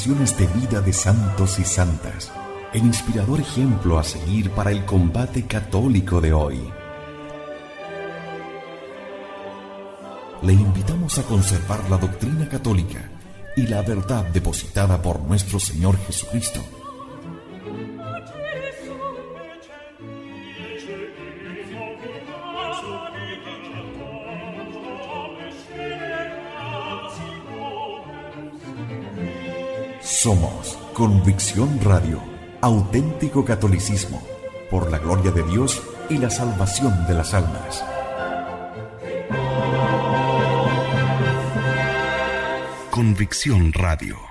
transformaciones de vida de santos y santas, el inspirador ejemplo a seguir para el combate católico de hoy. Le invitamos a conservar la doctrina católica y la verdad depositada por nuestro Señor Jesucristo. Somos Convicción Radio, auténtico catolicismo, por la gloria de Dios y la salvación de las almas. Convicción Radio.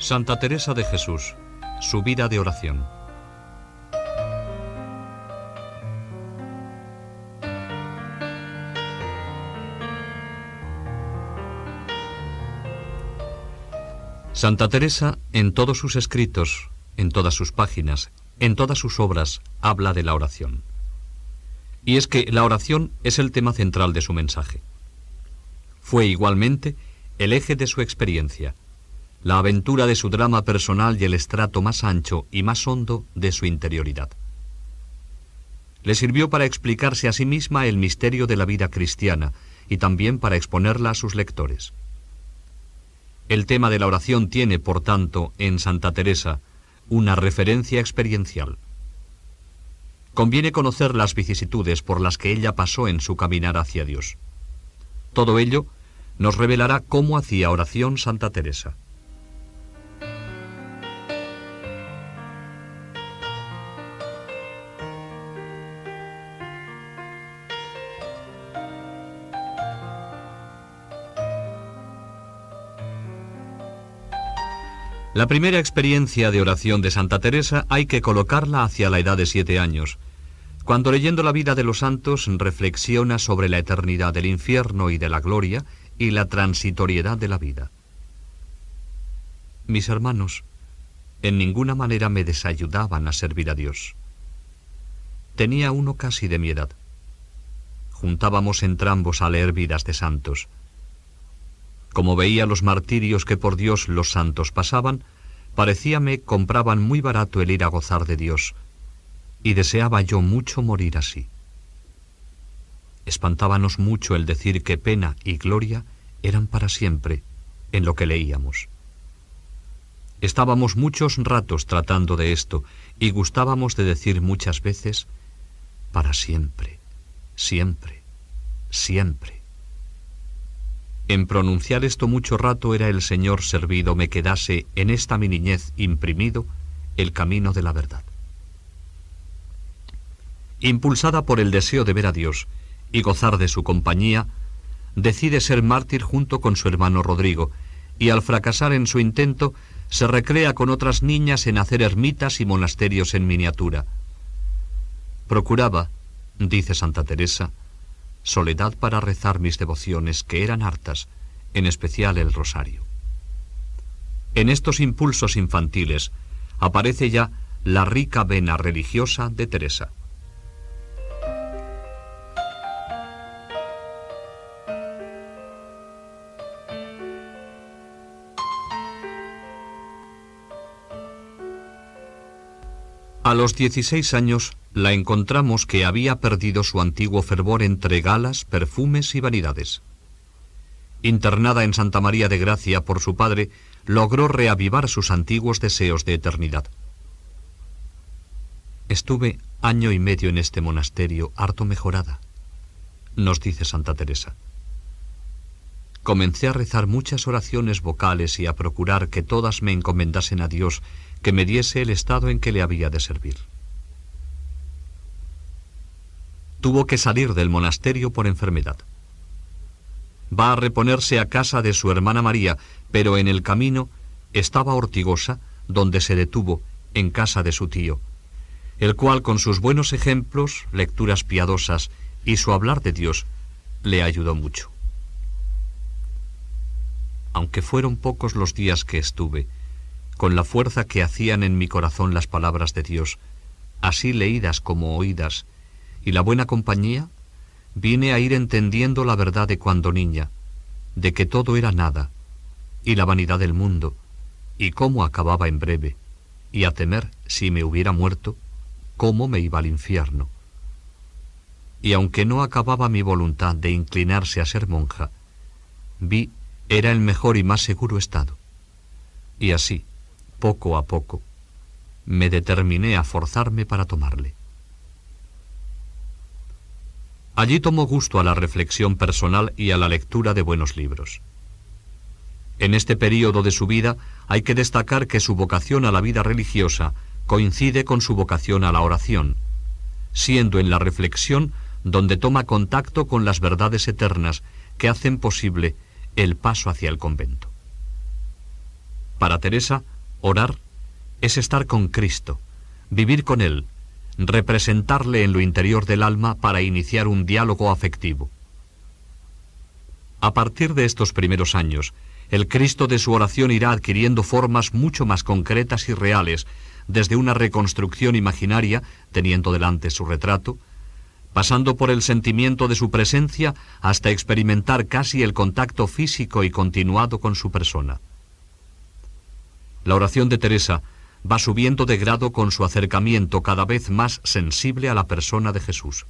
Santa Teresa de Jesús, su vida de oración. Santa Teresa, en todos sus escritos, en todas sus páginas, en todas sus obras, habla de la oración. Y es que la oración es el tema central de su mensaje. Fue igualmente el eje de su experiencia, la aventura de su drama personal y el estrato más ancho y más hondo de su interioridad. Le sirvió para explicarse a sí misma el misterio de la vida cristiana y también para exponerla a sus lectores. El tema de la oración tiene, por tanto, en Santa Teresa, una referencia experiencial. Conviene conocer las vicisitudes por las que ella pasó en su caminar hacia Dios. Todo ello nos revelará cómo hacía oración Santa Teresa. La primera experiencia de oración de Santa Teresa hay que colocarla hacia la edad de 7 años, cuando leyendo la vida de los santos reflexiona sobre la eternidad del infierno y de la gloria y la transitoriedad de la vida. Mis hermanos en ninguna manera me desayudaban a servir a Dios. Tenía uno casi de mi edad. Juntábamos entrambos a leer vidas de santos. Como veía los martirios que por Dios los santos pasaban, parecíame compraban muy barato el ir a gozar de Dios, y deseaba yo mucho morir así. Espantábanos mucho el decir que pena y gloria eran para siempre, en lo que leíamos. Estábamos muchos ratos tratando de esto, y gustábamos de decir muchas veces, para siempre, siempre, siempre. En pronunciar esto mucho rato era el Señor servido me quedase en esta mi niñez imprimido el camino de la verdad. Impulsada por el deseo de ver a Dios y gozar de su compañía, decide ser mártir junto con su hermano Rodrigo, y al fracasar en su intento, se recrea con otras niñas en hacer ermitas y monasterios en miniatura. Procuraba, dice Santa Teresa, soledad para rezar mis devociones, que eran hartas, en especial el rosario. En estos impulsos infantiles aparece ya la rica vena religiosa de Teresa. A los 16 años la encontramos que había perdido su antiguo fervor entre galas, perfumes y vanidades. Internada en Santa María de Gracia por su padre, logró reavivar sus antiguos deseos de eternidad. Estuve 1 año y medio en este monasterio, harto mejorada, nos dice Santa Teresa. Comencé a rezar muchas oraciones vocales y a procurar que todas me encomendasen a Dios, que me diese el estado en que le había de servir. Tuvo que salir del monasterio por enfermedad. Va a reponerse a casa de su hermana María, pero en el camino estaba Ortigosa, donde se detuvo, en casa de su tío, el cual con sus buenos ejemplos, lecturas piadosas y su hablar de Dios, le ayudó mucho. Aunque fueron pocos los días que estuve, con la fuerza que hacían en mi corazón las palabras de Dios, así leídas como oídas, y la buena compañía, vine a ir entendiendo la verdad de cuando niña, de que todo era nada, y la vanidad del mundo, y cómo acababa en breve, y a temer, si me hubiera muerto, cómo me iba al infierno. Y aunque no acababa mi voluntad de inclinarse a ser monja, vi era el mejor y más seguro estado. Y así, poco a poco, me determiné a forzarme para tomarle. Allí tomó gusto a la reflexión personal y a la lectura de buenos libros. En este período de su vida hay que destacar que su vocación a la vida religiosa coincide con su vocación a la oración, siendo en la reflexión donde toma contacto con las verdades eternas que hacen posible el paso hacia el convento. Para Teresa, orar es estar con Cristo, vivir con Él, representarle en lo interior del alma para iniciar un diálogo afectivo. A partir de estos primeros años, el Cristo de su oración irá adquiriendo formas mucho más concretas y reales, desde una reconstrucción imaginaria, teniendo delante su retrato, pasando por el sentimiento de su presencia hasta experimentar casi el contacto físico y continuado con su persona. La oración de Teresa va subiendo de grado con su acercamiento cada vez más sensible a la persona de Jesús.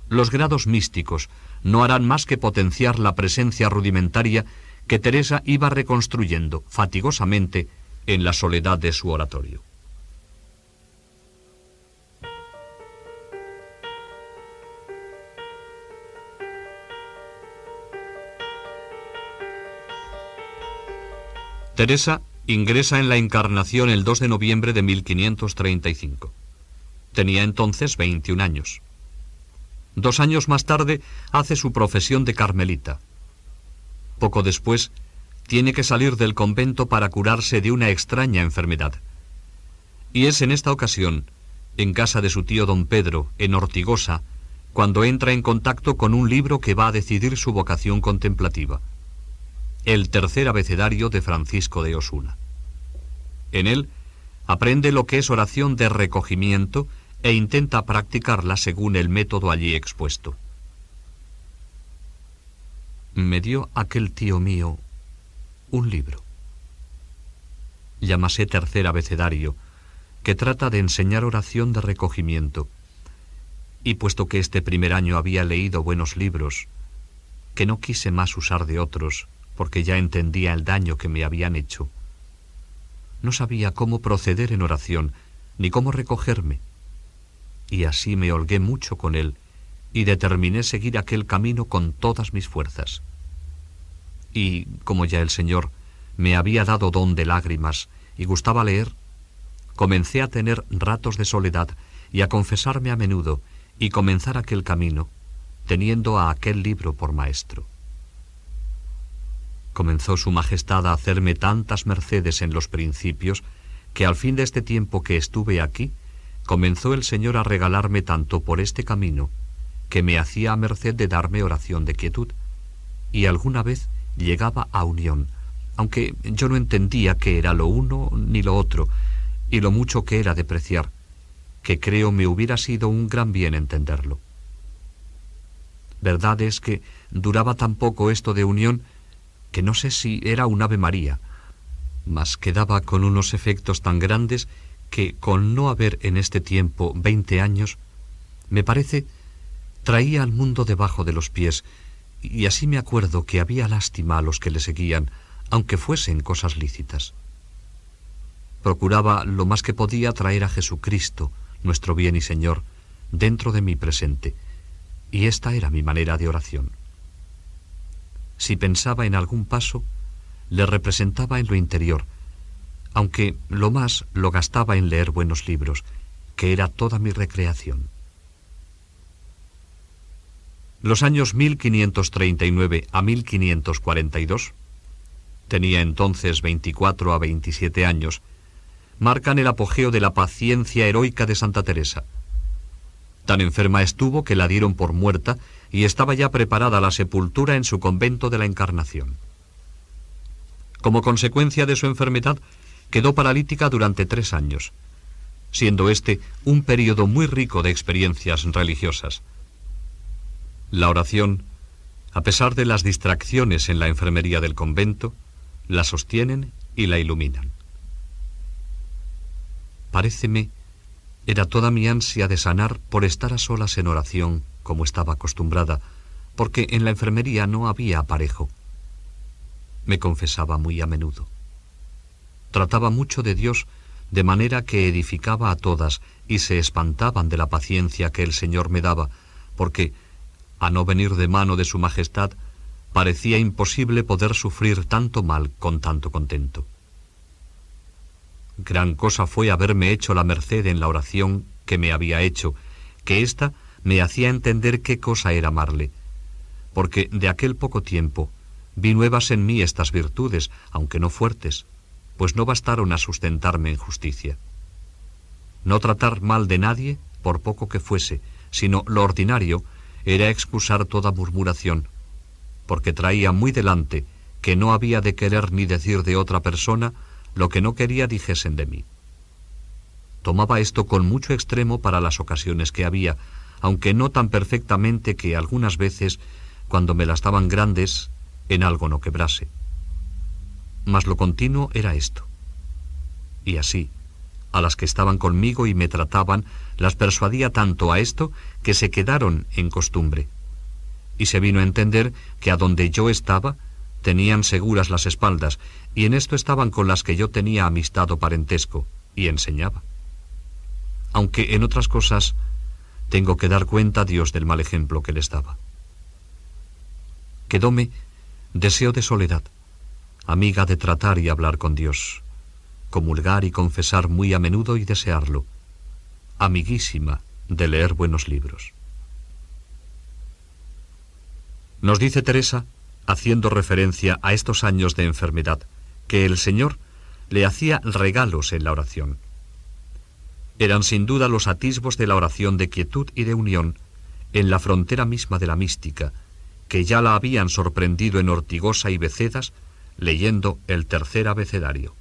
Los grados místicos no harán más que potenciar la presencia rudimentaria que Teresa iba reconstruyendo fatigosamente en la soledad de su oratorio. Teresa ingresa en la Encarnación el 2 de noviembre de 1535. Tenía entonces 21 años. 2 años más tarde hace su profesión de carmelita. Poco después, tiene que salir del convento para curarse de una extraña enfermedad. Y es en esta ocasión, en casa de su tío don Pedro, en Ortigosa, cuando entra en contacto con un libro que va a decidir su vocación contemplativa. El tercer abecedario de Francisco de Osuna. En él aprende lo que es oración de recogimiento e intenta practicarla según el método allí expuesto. Me dio aquel tío mío un libro. Llámase Tercer Abecedario, que trata de enseñar oración de recogimiento. Y puesto que este primer año había leído buenos libros, que no quise más usar de otros, porque ya entendía el daño que me habían hecho. No sabía cómo proceder en oración, ni cómo recogerme. Y así me holgué mucho con él, y determiné seguir aquel camino con todas mis fuerzas. Y, como ya el Señor me había dado don de lágrimas y gustaba leer, comencé a tener ratos de soledad y a confesarme a menudo y comenzar aquel camino, teniendo a aquel libro por maestro. Comenzó su majestad a hacerme tantas mercedes en los principios, que al fin de este tiempo que estuve aquí, comenzó el Señor a regalarme tanto por este camino, que me hacía a merced de darme oración de quietud, y alguna vez llegaba a unión, aunque yo no entendía qué era lo uno ni lo otro, y lo mucho que era de preciar, que creo me hubiera sido un gran bien entenderlo. Verdad es que duraba tan poco esto de unión, que no sé si era un Ave María, mas quedaba con unos efectos tan grandes que, con no haber en este tiempo 20 años, me parece, traía al mundo debajo de los pies, y así me acuerdo que había lástima a los que le seguían, aunque fuesen cosas lícitas. Procuraba lo más que podía traer a Jesucristo, nuestro bien y Señor, dentro de mi presente, y esta era mi manera de oración. Si pensaba en algún paso, le representaba en lo interior, aunque lo más lo gastaba en leer buenos libros, que era toda mi recreación. Los años 1539 a 1542 tenía entonces 24 a 27 años, marcan el apogeo de la paciencia heroica de Santa Teresa. Tan enferma estuvo que la dieron por muerta y estaba ya preparada la sepultura en su convento de la Encarnación. Como consecuencia de su enfermedad, quedó paralítica durante 3 años, siendo este un período muy rico de experiencias religiosas. La oración, a pesar de las distracciones en la enfermería del convento, la sostienen y la iluminan. Paréceme, era toda mi ansia de sanar por estar a solas en oración, como estaba acostumbrada, porque en la enfermería no había aparejo. Me confesaba muy a menudo. Trataba mucho de Dios, de manera que edificaba a todas y se espantaban de la paciencia que el Señor me daba, porque, a no venir de mano de su majestad, parecía imposible poder sufrir tanto mal con tanto contento. Gran cosa fue haberme hecho la merced en la oración que me había hecho, que ésta me hacía entender qué cosa era amarle, porque de aquel poco tiempo vi nuevas en mí estas virtudes, aunque no fuertes, pues no bastaron a sustentarme en justicia. No tratar mal de nadie, por poco que fuese, sino lo ordinario, era excusar toda murmuración, porque traía muy delante que no había de querer ni decir de otra persona lo que no quería dijesen de mí. Tomaba esto con mucho extremo para las ocasiones que había, aunque no tan perfectamente que algunas veces, cuando me las daban grandes, en algo no quebrase. Mas lo continuo era esto. Y así, a las que estaban conmigo y me trataban, las persuadía tanto a esto que se quedaron en costumbre. Y se vino a entender que a donde yo estaba, tenían seguras las espaldas, y en esto estaban con las que yo tenía amistad o parentesco, y enseñaba. Aunque en otras cosas tengo que dar cuenta a Dios del mal ejemplo que les daba. Quedóme deseo de soledad, amiga de tratar y hablar con Dios, comulgar y confesar muy a menudo y desearlo, amiguísima de leer buenos libros. Nos dice Teresa, haciendo referencia a estos años de enfermedad, que el Señor le hacía regalos en la oración. Eran sin duda los atisbos de la oración de quietud y de unión en la frontera misma de la mística, que ya la habían sorprendido en Ortigosa y Becedas, leyendo el tercer abecedario.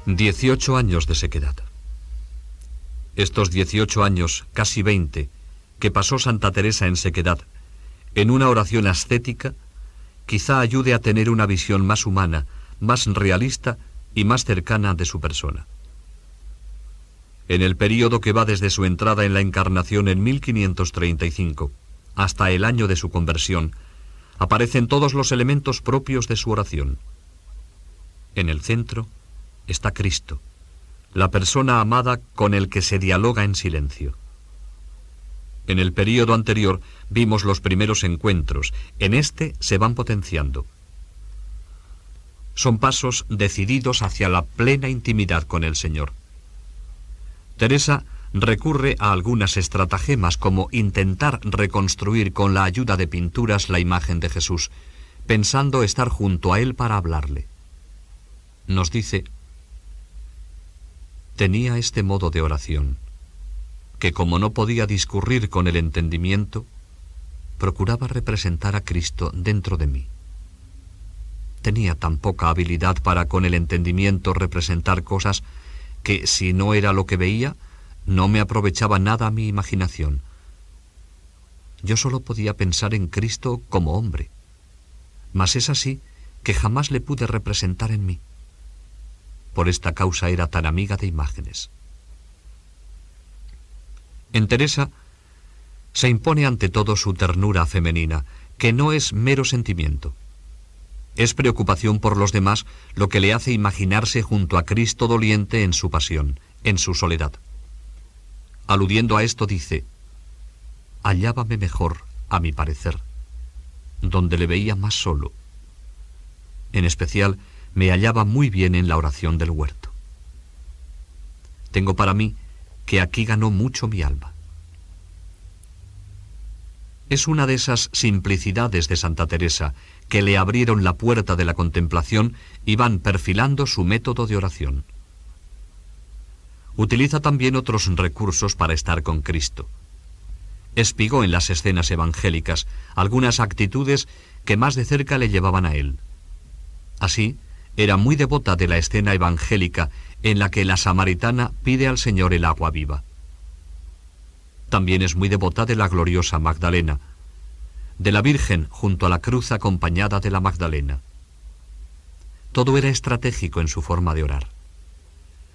«18 años de sequedad». Estos 18 años, casi 20, que pasó Santa Teresa en sequedad, en una oración ascética, quizá ayude a tener una visión más humana, más realista y más cercana de su persona. En el período que va desde su entrada en la Encarnación en 1535 hasta el año de su conversión, aparecen todos los elementos propios de su oración. En el centro está Cristo, la persona amada con el que se dialoga en silencio. En el período anterior vimos los primeros encuentros, en este se van potenciando. Son pasos decididos hacia la plena intimidad con el Señor. Teresa recurre a algunas estratagemas como intentar reconstruir con la ayuda de pinturas la imagen de Jesús, pensando estar junto a él para hablarle. Nos dice: tenía este modo de oración, que como no podía discurrir con el entendimiento, procuraba representar a Cristo dentro de mí. Tenía tan poca habilidad para con el entendimiento representar cosas que, si no era lo que veía, no me aprovechaba nada a mi imaginación. Yo solo podía pensar en Cristo como hombre, mas es así que jamás le pude representar en mí. Por esta causa era tan amiga de imágenes. En Teresa se impone ante todo su ternura femenina, que no es mero sentimiento. Es preocupación por los demás lo que le hace imaginarse junto a Cristo doliente en su pasión, en su soledad. Aludiendo a esto dice: hallábame mejor, a mi parecer, donde le veía más solo. En especial, me hallaba muy bien en la oración del huerto. Tengo para mí que aquí ganó mucho mi alma. Es una de esas simplicidades de Santa Teresa que le abrieron la puerta de la contemplación y van perfilando su método de oración. Utiliza también otros recursos para estar con Cristo. Espigó en las escenas evangélicas algunas actitudes que más de cerca le llevaban a él. Así, era muy devota de la escena evangélica en la que la samaritana pide al Señor el agua viva. También es muy devota de la gloriosa Magdalena, de la Virgen junto a la cruz acompañada de la Magdalena. Todo era estratégico en su forma de orar.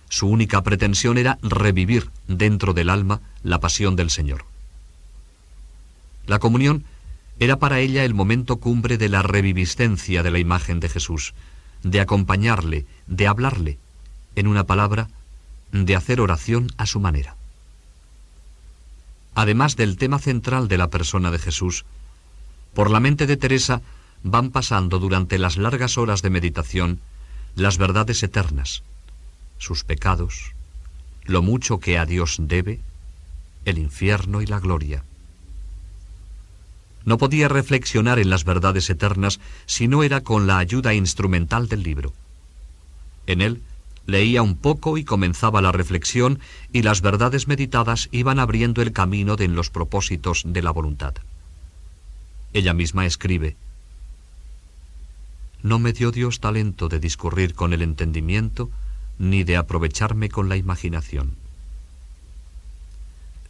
Su única pretensión era revivir dentro del alma la pasión del Señor. La comunión era para ella el momento cumbre de la reviviscencia de la imagen de Jesús, de acompañarle, de hablarle, en una palabra, de hacer oración a su manera. Además del tema central de la persona de Jesús, por la mente de Teresa van pasando durante las largas horas de meditación las verdades eternas, sus pecados, lo mucho que a Dios debe, el infierno y la gloria. No podía reflexionar en las verdades eternas si no era con la ayuda instrumental del libro. En él leía un poco y comenzaba la reflexión, y las verdades meditadas iban abriendo el camino en los propósitos de la voluntad. Ella misma escribe: «No me dio Dios talento de discurrir con el entendimiento, ni de aprovecharme con la imaginación.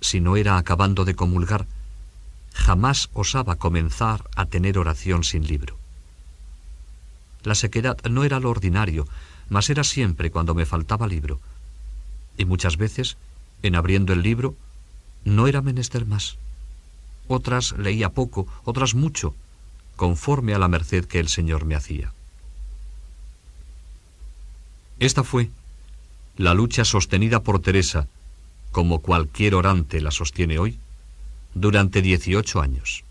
Si no era acabando de comulgar, jamás osaba comenzar a tener oración sin libro. La sequedad no era lo ordinario, mas era siempre cuando me faltaba libro, y muchas veces, en abriendo el libro, no era menester más. Otras leía poco, otras mucho, conforme a la merced que el Señor me hacía». Esta fue la lucha sostenida por Teresa, como cualquier orante la sostiene hoy, durante 18 años.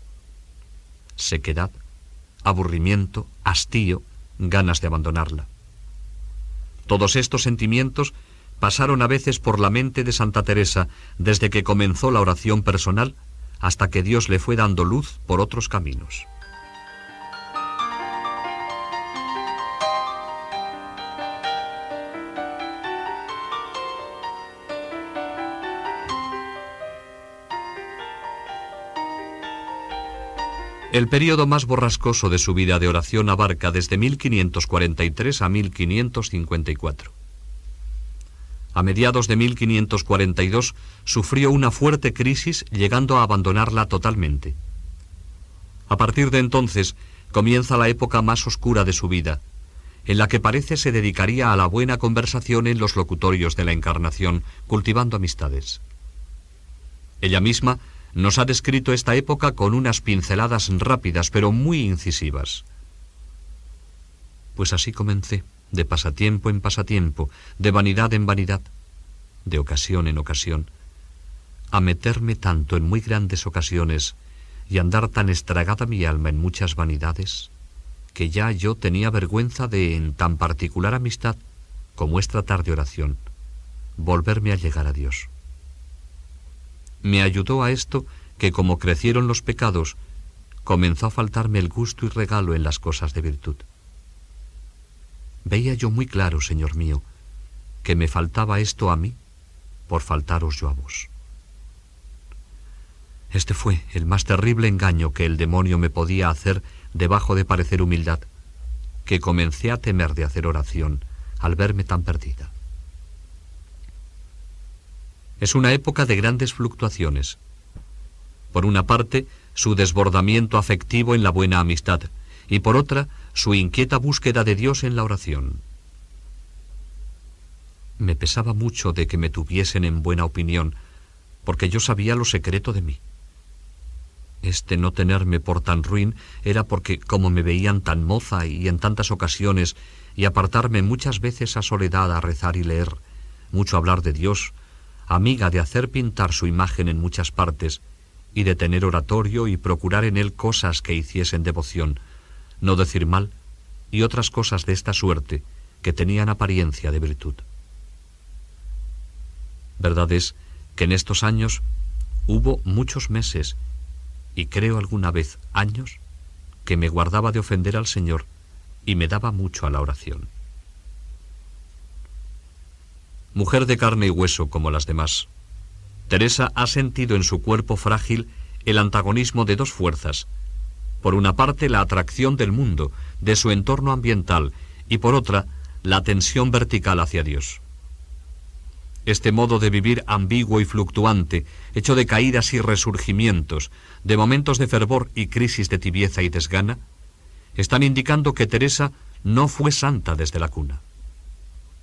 Sequedad, aburrimiento, hastío, ganas de abandonarla. Todos estos sentimientos pasaron a veces por la mente de Santa Teresa desde que comenzó la oración personal hasta que Dios le fue dando luz por otros caminos. El período más borrascoso de su vida de oración abarca desde 1543 a 1554. A mediados de 1542 sufrió una fuerte crisis, llegando a abandonarla totalmente. A partir de entonces comienza la época más oscura de su vida, en la que parece se dedicaría a la buena conversación en los locutorios de la Encarnación, cultivando amistades. Ella misma nos ha descrito esta época con unas pinceladas rápidas, pero muy incisivas. Pues así comencé, de pasatiempo en pasatiempo, de vanidad en vanidad, de ocasión en ocasión, a meterme tanto en muy grandes ocasiones y andar tan estragada mi alma en muchas vanidades, que ya yo tenía vergüenza de, en tan particular amistad como es tratar de oración, volverme a llegar a Dios. Me ayudó a esto que, como crecieron los pecados, comenzó a faltarme el gusto y regalo en las cosas de virtud. Veía yo muy claro, Señor mío, que me faltaba esto a mí por faltaros yo a vos. Este fue el más terrible engaño que el demonio me podía hacer debajo de parecer humildad, que comencé a temer de hacer oración al verme tan perdida. Es una época de grandes fluctuaciones. Por una parte, su desbordamiento afectivo en la buena amistad, y por otra, su inquieta búsqueda de Dios en la oración. Me pesaba mucho de que me tuviesen en buena opinión, porque yo sabía lo secreto de mí. Este no tenerme por tan ruin era porque, como me veían tan moza y en tantas ocasiones, y apartarme muchas veces a soledad a rezar y leer, mucho hablar de Dios, amiga de hacer pintar su imagen en muchas partes, y de tener oratorio y procurar en él cosas que hiciesen devoción, no decir mal, y otras cosas de esta suerte, que tenían apariencia de virtud. Verdad es que en estos años hubo muchos meses, y creo alguna vez años, que me guardaba de ofender al Señor y me daba mucho a la oración. Mujer de carne y hueso como las demás, Teresa ha sentido en su cuerpo frágil el antagonismo de dos fuerzas: por una parte la atracción del mundo, de su entorno ambiental, y por otra la tensión vertical hacia Dios. Este modo de vivir ambiguo y fluctuante, hecho de caídas y resurgimientos, de momentos de fervor y crisis de tibieza y desgana, están indicando que Teresa no fue santa desde la cuna.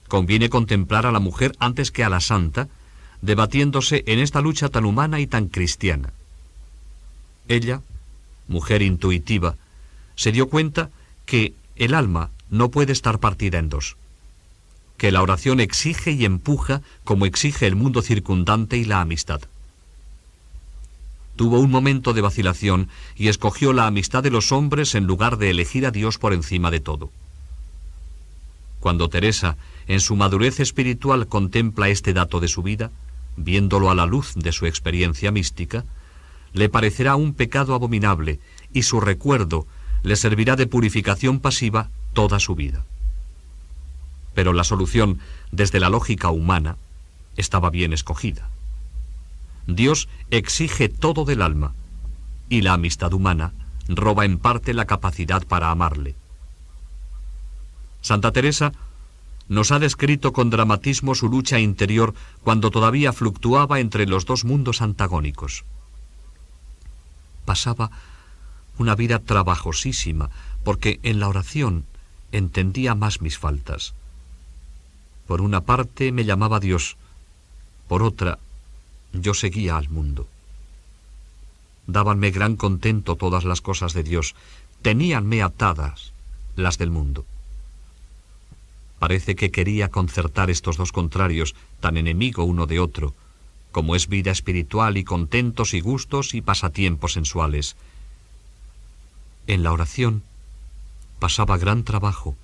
Conviene contemplar a la mujer antes que a la santa, debatiéndose en esta lucha tan humana y tan cristiana. Ella, mujer intuitiva, se dio cuenta que el alma no puede estar partida en dos, que la oración exige y empuja como exige el mundo circundante y la amistad. Tuvo un momento de vacilación y escogió la amistad de los hombres en lugar de elegir a Dios por encima de todo. Cuando Teresa, en su madurez espiritual, contempla este dato de su vida, viéndolo a la luz de su experiencia mística, le parecerá un pecado abominable y su recuerdo le servirá de purificación pasiva toda su vida. Pero la solución, desde la lógica humana, estaba bien escogida. Dios exige todo del alma, y la amistad humana roba en parte la capacidad para amarle. Santa Teresa nos ha descrito con dramatismo su lucha interior cuando todavía fluctuaba entre los dos mundos antagónicos. Pasaba una vida trabajosísima, porque en la oración entendía más mis faltas. Por una parte me llamaba Dios, por otra yo seguía al mundo. Dábanme gran contento todas las cosas de Dios, teníanme atadas las del mundo. Parece que quería concertar estos dos contrarios, tan enemigo uno de otro, como es vida espiritual y contentos y gustos y pasatiempos sensuales. En la oración pasaba gran trabajo,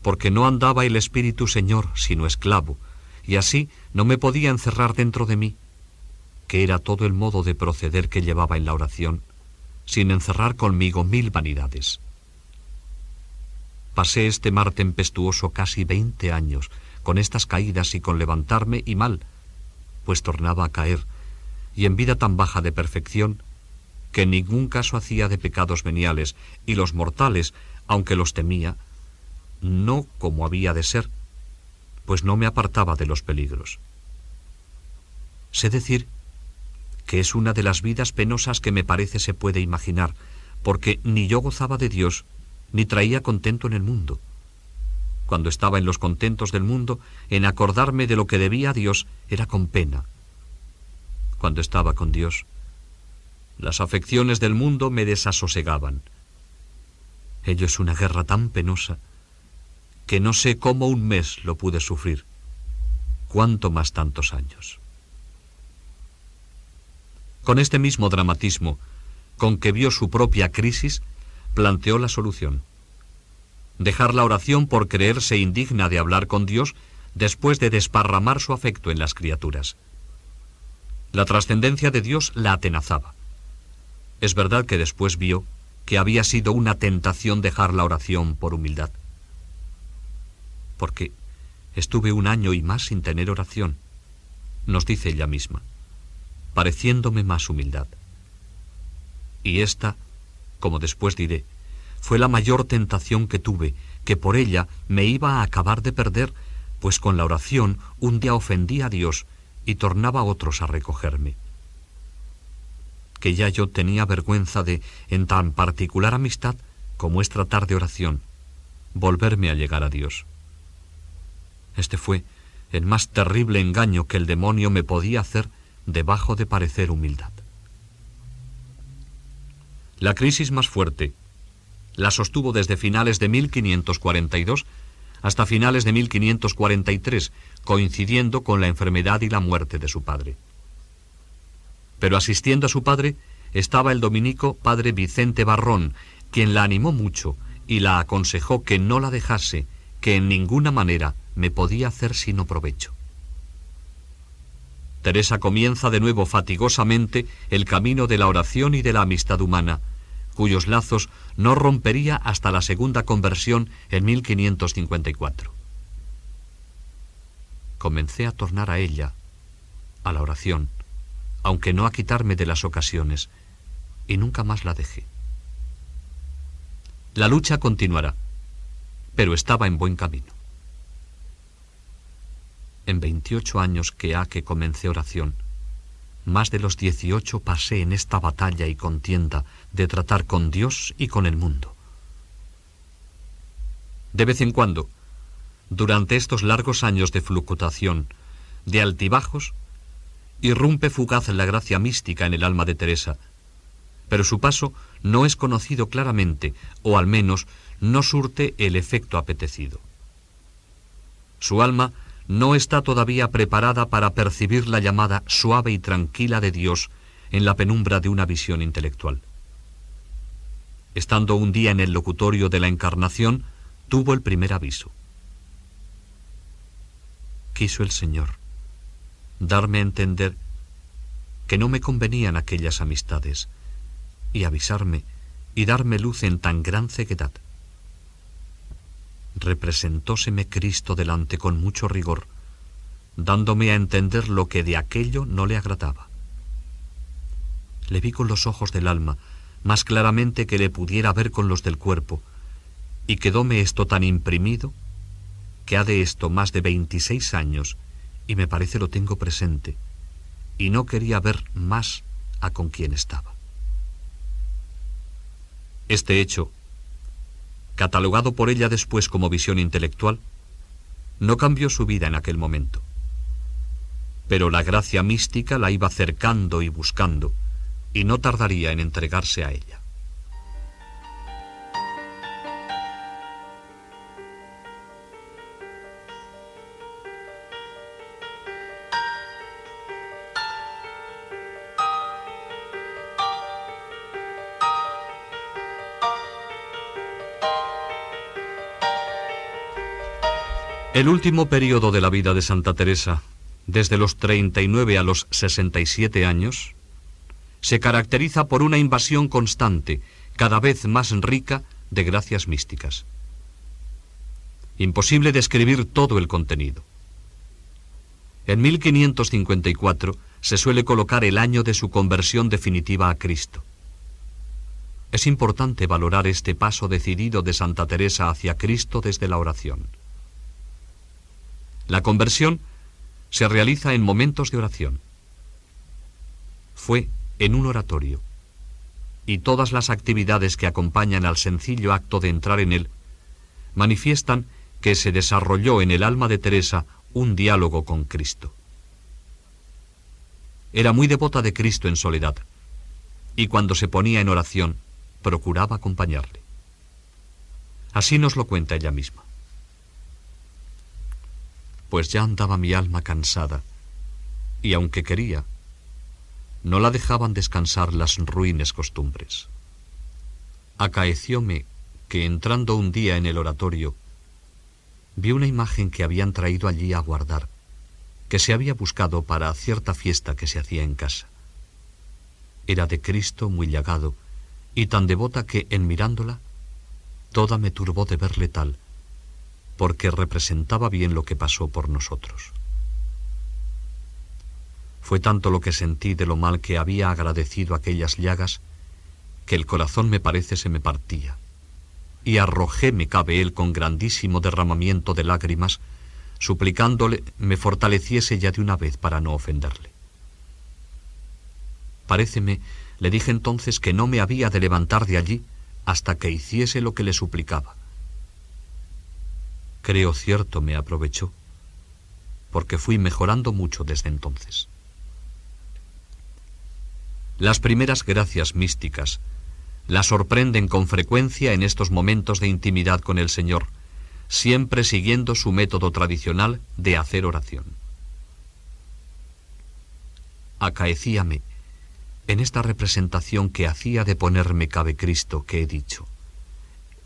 porque no andaba el espíritu señor, sino esclavo, y así no me podía encerrar dentro de mí, que era todo el modo de proceder que llevaba en la oración, sin encerrar conmigo 1000 vanidades. Pasé este mar tempestuoso casi 20 años, con estas caídas y con levantarme y mal, pues tornaba a caer, y en vida tan baja de perfección, que en ningún caso hacía de pecados veniales, y los mortales, aunque los temía, no como había de ser, pues no me apartaba de los peligros. Sé decir que es una de las vidas penosas que me parece se puede imaginar, porque ni yo gozaba de Dios, ni traía contento en el mundo. Cuando estaba en los contentos del mundo, en acordarme de lo que debía a Dios, era con pena. Cuando estaba con Dios, las afecciones del mundo me desasosegaban. Ello es una guerra tan penosa que no sé cómo un mes lo pude sufrir, cuánto más tantos años. Con este mismo dramatismo, con que vio su propia crisis, planteó la solución: dejar la oración por creerse indigna de hablar con Dios después de desparramar su afecto en las criaturas. La trascendencia de Dios la atenazaba. Es verdad que después vio que había sido una tentación dejar la oración por humildad. Porque estuve 1 año y más sin tener oración, nos dice ella misma, pareciéndome más humildad. Y esta, como después diré, fue la mayor tentación que tuve, que por ella me iba a acabar de perder, pues con la oración un día ofendí a Dios y tornaba a otros a recogerme. Que ya yo tenía vergüenza de, en tan particular amistad como es tratar de oración, volverme a llegar a Dios. Este fue el más terrible engaño que el demonio me podía hacer debajo de parecer humildad. La crisis más fuerte la sostuvo desde finales de 1542 hasta finales de 1543, coincidiendo con la enfermedad y la muerte de su padre. Pero asistiendo a su padre estaba el dominico padre Vicente Barrón, quien la animó mucho y la aconsejó que no la dejase, que en ninguna manera me podía hacer sino provecho. Teresa comienza de nuevo fatigosamente el camino de la oración y de la amistad humana, cuyos lazos no rompería hasta la segunda conversión en 1554. Comencé a tornar a ella, a la oración, aunque no a quitarme de las ocasiones, y nunca más la dejé. La lucha continuará, pero estaba en buen camino. En 28 años que ha que comencé oración, más de los 18 pasé en esta batalla y contienda de tratar con Dios y con el mundo. De vez en cuando, durante estos largos años de fluctuación, de altibajos, irrumpe fugaz la gracia mística en el alma de Teresa, pero su paso no es conocido claramente, o al menos no surte el efecto apetecido. Su alma no está todavía preparada para percibir la llamada suave y tranquila de Dios en la penumbra de una visión intelectual. Estando un día en el locutorio de la Encarnación, tuvo el primer aviso. Quiso el Señor darme a entender que no me convenían aquellas amistades, y avisarme y darme luz en tan gran ceguedad. Representóseme Cristo delante con mucho rigor, dándome a entender lo que de aquello no le agradaba. Le vi con los ojos del alma, más claramente que le pudiera ver con los del cuerpo, y quedóme esto tan imprimido, que ha de esto más de 26 años, y me parece lo tengo presente, y no quería ver más a con quien estaba. Este hecho, catalogado por ella después como visión intelectual, no cambió su vida en aquel momento. Pero la gracia mística la iba cercando y buscando, y no tardaría en entregarse a ella. El último periodo de la vida de Santa Teresa, desde los 39 a los 67 años, se caracteriza por una invasión constante, cada vez más rica, de gracias místicas. Imposible describir todo el contenido. En 1554 se suele colocar el año de su conversión definitiva a Cristo. Es importante valorar este paso decidido de Santa Teresa hacia Cristo desde la oración. La conversión se realiza en momentos de oración. Fue en un oratorio, y todas las actividades que acompañan al sencillo acto de entrar en él manifiestan que se desarrolló en el alma de Teresa un diálogo con Cristo. Era muy devota de Cristo en soledad, y cuando se ponía en oración, procuraba acompañarle. Así nos lo cuenta ella misma. Pues ya andaba mi alma cansada, y aunque quería, no la dejaban descansar las ruines costumbres. Acaecióme que entrando un día en el oratorio, vi una imagen que habían traído allí a guardar, que se había buscado para cierta fiesta que se hacía en casa. Era de Cristo muy llagado, y tan devota que, en mirándola, toda me turbó de verle tal, porque representaba bien lo que pasó por nosotros. Fue tanto lo que sentí de lo mal que había agradecido aquellas llagas, que el corazón me parece se me partía, y arrojóme cabe él con grandísimo derramamiento de lágrimas, suplicándole me fortaleciese ya de una vez para no ofenderle. Paréceme, le dije entonces que no me había de levantar de allí hasta que hiciese lo que le suplicaba. Creo cierto me aprovechó, porque fui mejorando mucho desde entonces. Las primeras gracias místicas la sorprenden con frecuencia en estos momentos de intimidad con el Señor, siempre siguiendo su método tradicional de hacer oración. Acaecíame, en esta representación que hacía de ponerme cabe Cristo que he dicho,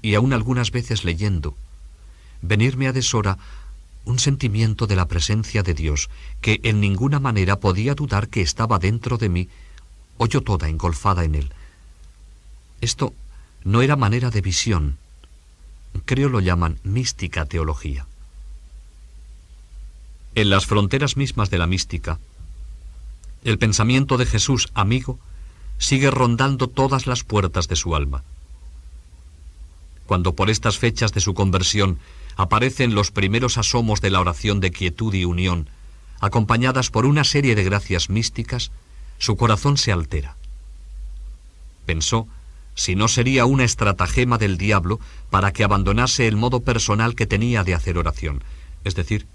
y aún algunas veces leyendo, venirme a deshora un sentimiento de la presencia de Dios, que en ninguna manera podía dudar que estaba dentro de mí, o yo toda engolfada en él. Esto no era manera de visión, creo lo llaman mística teología. En las fronteras mismas de la mística, el pensamiento de Jesús amigo sigue rondando todas las puertas de su alma. Cuando por estas fechas de su conversión aparecen los primeros asomos de la oración de quietud y unión, acompañadas por una serie de gracias místicas, su corazón se altera. Pensó si no sería una estratagema del diablo para que abandonase el modo personal que tenía de hacer oración, es decir,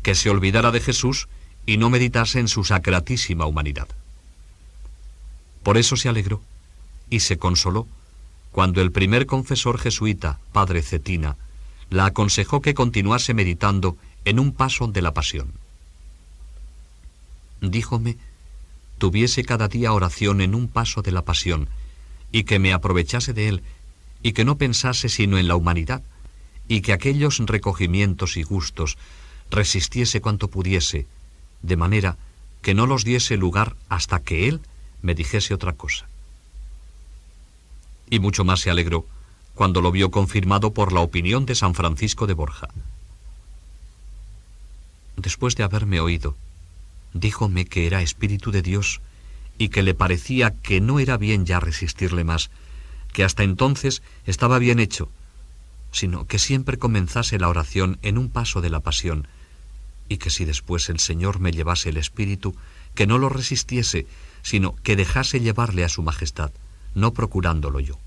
que se olvidara de Jesús y no meditase en su sacratísima humanidad. Por eso se alegró y se consoló cuando el primer confesor jesuita, padre Cetina, la aconsejó que continuase meditando en un paso de la pasión. Díjome, tuviese cada día oración en un paso de la pasión, y que me aprovechase de él, y que no pensase sino en la humanidad, y que aquellos recogimientos y gustos resistiese cuanto pudiese, de manera que no los diese lugar hasta que él me dijese otra cosa. Y mucho más se alegró cuando lo vio confirmado por la opinión de San Francisco de Borja. Después de haberme oído, díjome que era Espíritu de Dios y que le parecía que no era bien ya resistirle más, que hasta entonces estaba bien hecho, sino que siempre comenzase la oración en un paso de la pasión, y que si después el Señor me llevase el Espíritu, que no lo resistiese, sino que dejase llevarle a su majestad, no procurándolo yo.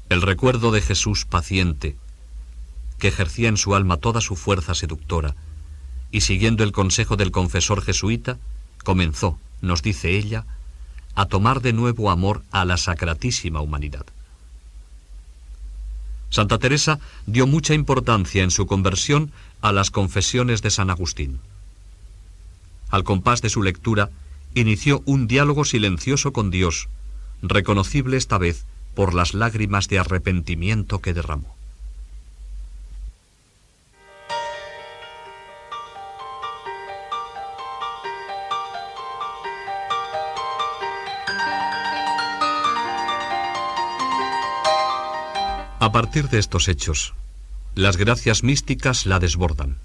El recuerdo de Jesús paciente, que ejercía en su alma toda su fuerza seductora, y siguiendo el consejo del confesor jesuita, comenzó, nos dice ella, a tomar de nuevo amor a la sacratísima humanidad. Santa Teresa dio mucha importancia en su conversión a las confesiones de San Agustín. Al compás de su lectura, inició un diálogo silencioso con Dios, reconocible esta vez por las lágrimas de arrepentimiento que derramó. A partir de estos hechos, las gracias místicas la desbordan,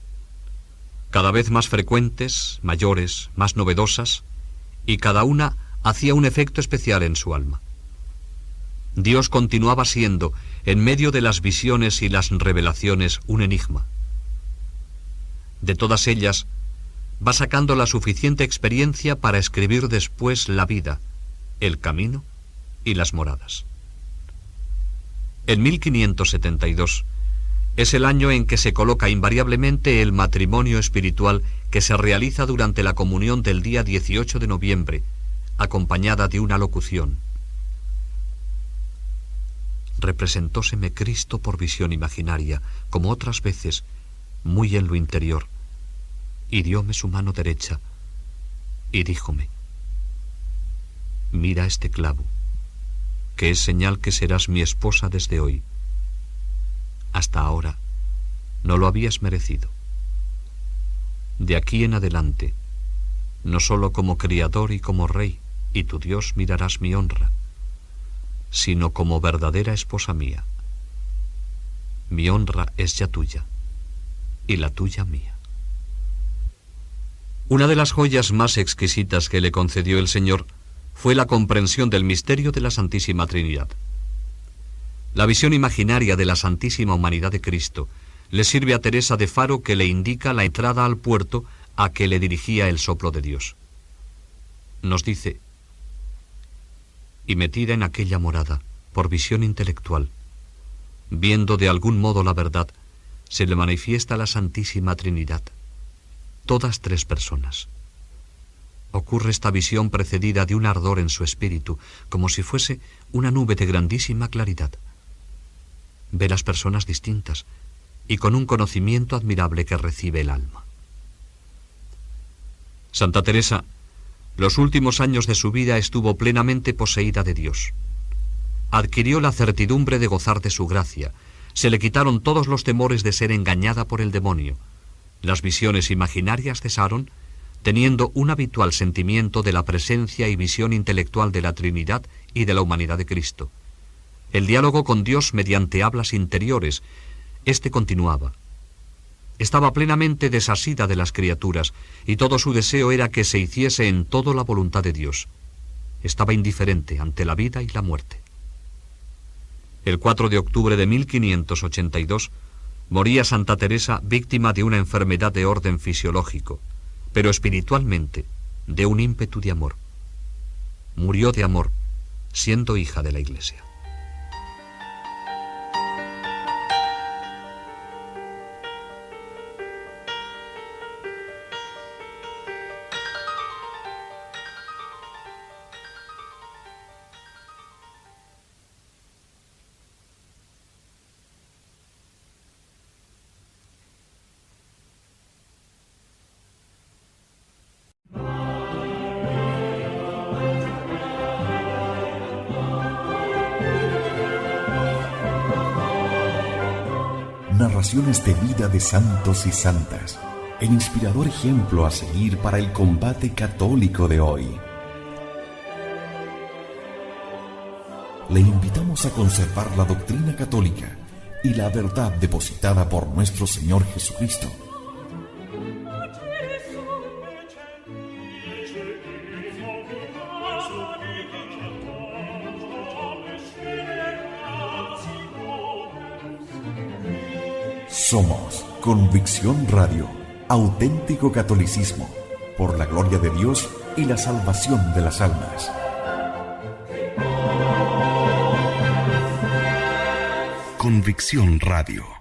cada vez más frecuentes, mayores, más novedosas, y cada una hacía un efecto especial en su alma. Dios continuaba siendo, en medio de las visiones y las revelaciones, un enigma. De todas ellas, va sacando la suficiente experiencia para escribir después la vida, el camino y las moradas. En 1572 es el año en que se coloca invariablemente el matrimonio espiritual que se realiza durante la comunión del día 18 de noviembre, acompañada de una locución. Representóseme Cristo por visión imaginaria, como otras veces, muy en lo interior, y dióme su mano derecha, y díjome, mira este clavo, que es señal que serás mi esposa desde hoy. Hasta ahora no lo habías merecido. De aquí en adelante, no solo como criador y como rey, y tu Dios mirarás mi honra, sino como verdadera esposa mía. Mi honra es ya tuya, y la tuya mía. Una de las joyas más exquisitas que le concedió el Señor fue la comprensión del misterio de la Santísima Trinidad. La visión imaginaria de la Santísima Humanidad de Cristo le sirve a Teresa de faro que le indica la entrada al puerto a que le dirigía el soplo de Dios. Nos dice, y metida en aquella morada, por visión intelectual, viendo de algún modo la verdad, se le manifiesta la Santísima Trinidad, todas tres personas. Ocurre esta visión precedida de un ardor en su espíritu, como si fuese una nube de grandísima claridad. Ve las personas distintas y con un conocimiento admirable que recibe el alma. Santa Teresa, los últimos años de su vida estuvo plenamente poseída de Dios. Adquirió la certidumbre de gozar de su gracia, Se le quitaron todos los temores de ser engañada por el demonio. Las visiones imaginarias cesaron, teniendo un habitual sentimiento de la presencia y visión intelectual de la Trinidad y de la humanidad de Cristo. El diálogo con Dios mediante hablas interiores, este continuaba. Estaba plenamente desasida de las criaturas, y todo su deseo era que se hiciese en todo la voluntad de Dios. Estaba indiferente ante la vida y la muerte. El 4 de octubre de 1582 moría Santa Teresa víctima de una enfermedad de orden fisiológico, pero espiritualmente de un ímpetu de amor. Murió de amor, siendo hija de la Iglesia. Narraciones de vida de santos y santas, el inspirador ejemplo a seguir para el combate católico de hoy. Le invitamos a conservar la doctrina católica y la verdad depositada por nuestro Señor Jesucristo. Somos Convicción Radio, auténtico catolicismo, por la gloria de Dios y la salvación de las almas. Convicción Radio.